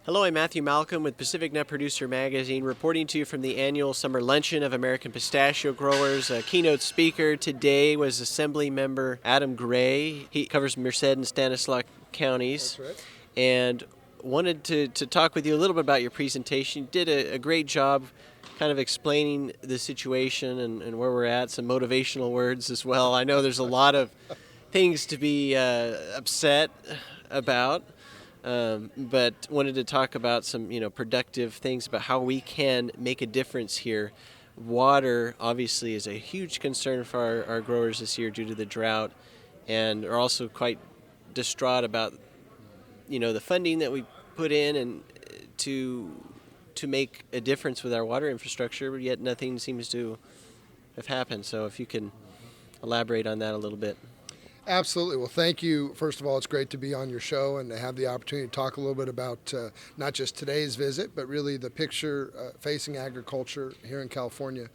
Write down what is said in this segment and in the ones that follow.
Hello, I'm Matthew Malcolm with Pacific Nut Producer Magazine, reporting to you from the annual Summer Luncheon of American Pistachio Growers. A keynote speaker today was Assemblymember Adam Gray. He covers Merced and Stanislaus counties. That's right. And wanted to talk with you a little bit about your presentation. You did a great job kind of explaining the situation and where we're at, some motivational words as well. I know there's a lot of things to be upset about. But wanted to talk about some, productive things about how we can make a difference here. Water, obviously, is a huge concern for our growers this year due to the drought, and are also quite distraught about, the funding that we put in and to make a difference with our water infrastructure, but yet nothing seems to have happened. So if you can elaborate on that a little bit. Absolutely. Well, thank you. First of all, it's great to be on your show and to have the opportunity to talk a little bit about not just today's visit, but really the picture facing agriculture here in California.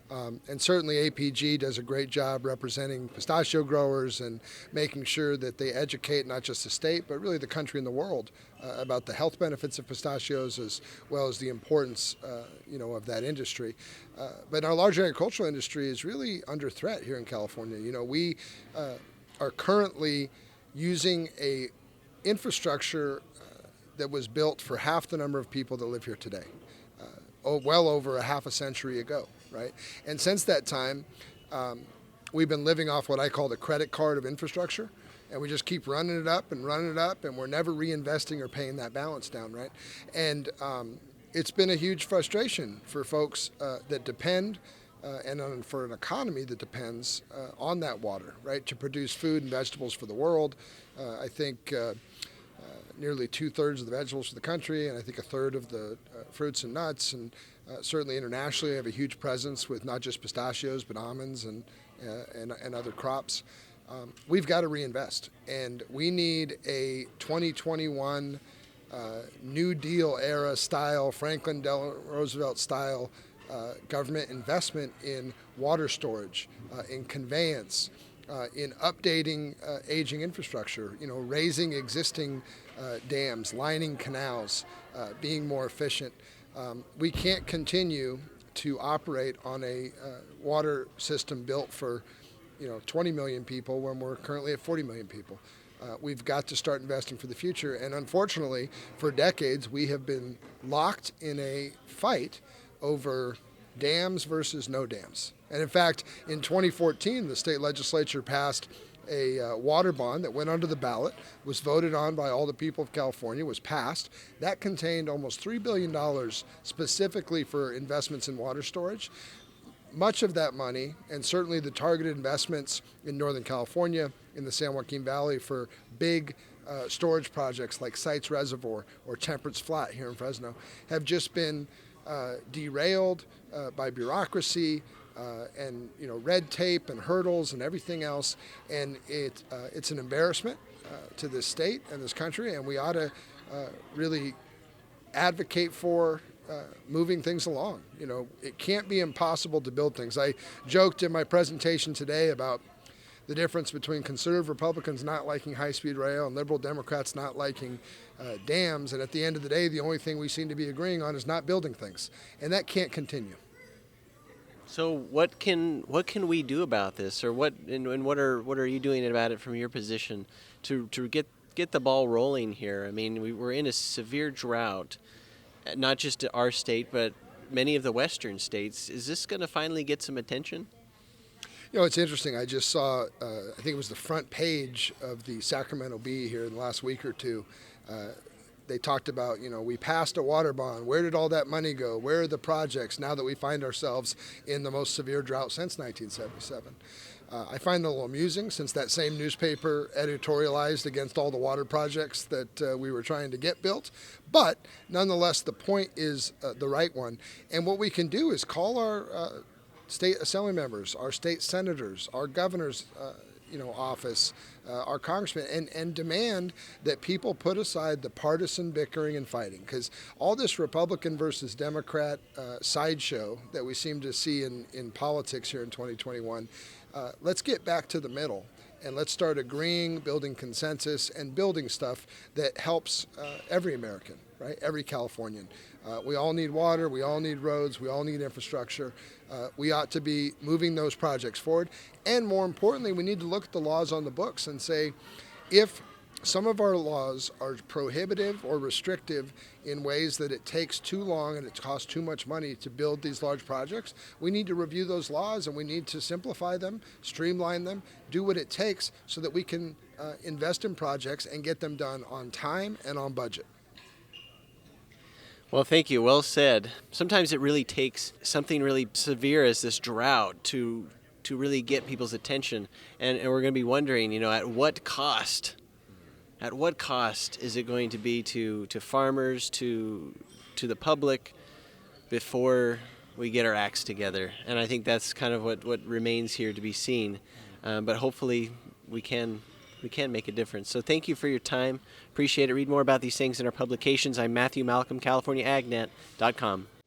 And certainly APG does a great job representing pistachio growers and making sure that they educate not just the state, but really the country and the world about the health benefits of pistachios as well as the importance, of that industry. But our large agricultural industry is really under threat here in California. We are currently using a infrastructure that was built for half the number of people that live here today, well over a half a century ago, right? And since that time, we've been living off what I call the credit card of infrastructure, and we just keep running it up, and we're never reinvesting or paying that balance down, right? And it's been a huge frustration for folks that depend and for an economy that depends on that water, right, to produce food and vegetables for the world. I think nearly 2/3 of the vegetables for the country, and I think 1/3 of the fruits and nuts, and certainly internationally have a huge presence with not just pistachios, but almonds and other crops. We've got to reinvest, and we need a 2021 New Deal era style, Franklin Delano Roosevelt style government investment in water storage, in conveyance, in updating aging infrastructure, raising existing dams, lining canals, being more efficient. We can't continue to operate on a water system built for 20 million people when we're currently at 40 million people. We've got to start investing for the future, and unfortunately, for decades, we have been locked in a fight over dams versus no dams. And in fact, in 2014, the state legislature passed a water bond that went under the ballot, was voted on by all the people of California, was passed. That contained almost $3 billion specifically for investments in water storage. Much of that money, and certainly the targeted investments in Northern California, in the San Joaquin Valley for big storage projects like Sites Reservoir or Temperance Flat here in Fresno, have just been derailed by bureaucracy and red tape and hurdles and everything else, and it's an embarrassment to this state and this country, and we ought to really advocate for moving things along. It can't be impossible to build things. I joked in my presentation today about the difference between conservative Republicans not liking high-speed rail and liberal Democrats not liking dams, and at the end of the day, the only thing we seem to be agreeing on is not building things, and that can't continue. So what can we do about this, or what are you doing about it from your position to get the ball rolling here? I mean, we're in a severe drought, not just our state, but many of the western states. Is this going to finally get some attention? It's interesting. I just saw, I think it was the front page of the Sacramento Bee here in the last week or two. They talked about, we passed a water bond. Where did all that money go? Where are the projects now that we find ourselves in the most severe drought since 1977? I find that a little amusing, since that same newspaper editorialized against all the water projects that we were trying to get built. But nonetheless, the point is the right one. And what we can do is call our state assembly members, our state senators, our governors, office, our congressmen, and demand that people put aside the partisan bickering and fighting, because all this Republican versus Democrat sideshow that we seem to see in politics here in 2021, let's get back to the middle. And let's start agreeing, building consensus, and building stuff that helps every American, right? Every Californian. We all need water, we all need roads, we all need infrastructure. We ought to be moving those projects forward. And more importantly, we need to look at the laws on the books and say, if some of our laws are prohibitive or restrictive in ways that it takes too long and it costs too much money to build these large projects, we need to review those laws and we need to simplify them, streamline them, do what it takes so that we can invest in projects and get them done on time and on budget. Well, thank you. Well said. Sometimes it really takes something really severe as this drought to really get people's attention. And we're going to be wondering, at what cost? At what cost is it going to be to farmers, to the public, before we get our acts together? And I think that's kind of what remains here to be seen. But hopefully we can make a difference. So thank you for your time. Appreciate it. Read more about these things in our publications. I'm Matthew Malcolm, CaliforniaAgNet.com.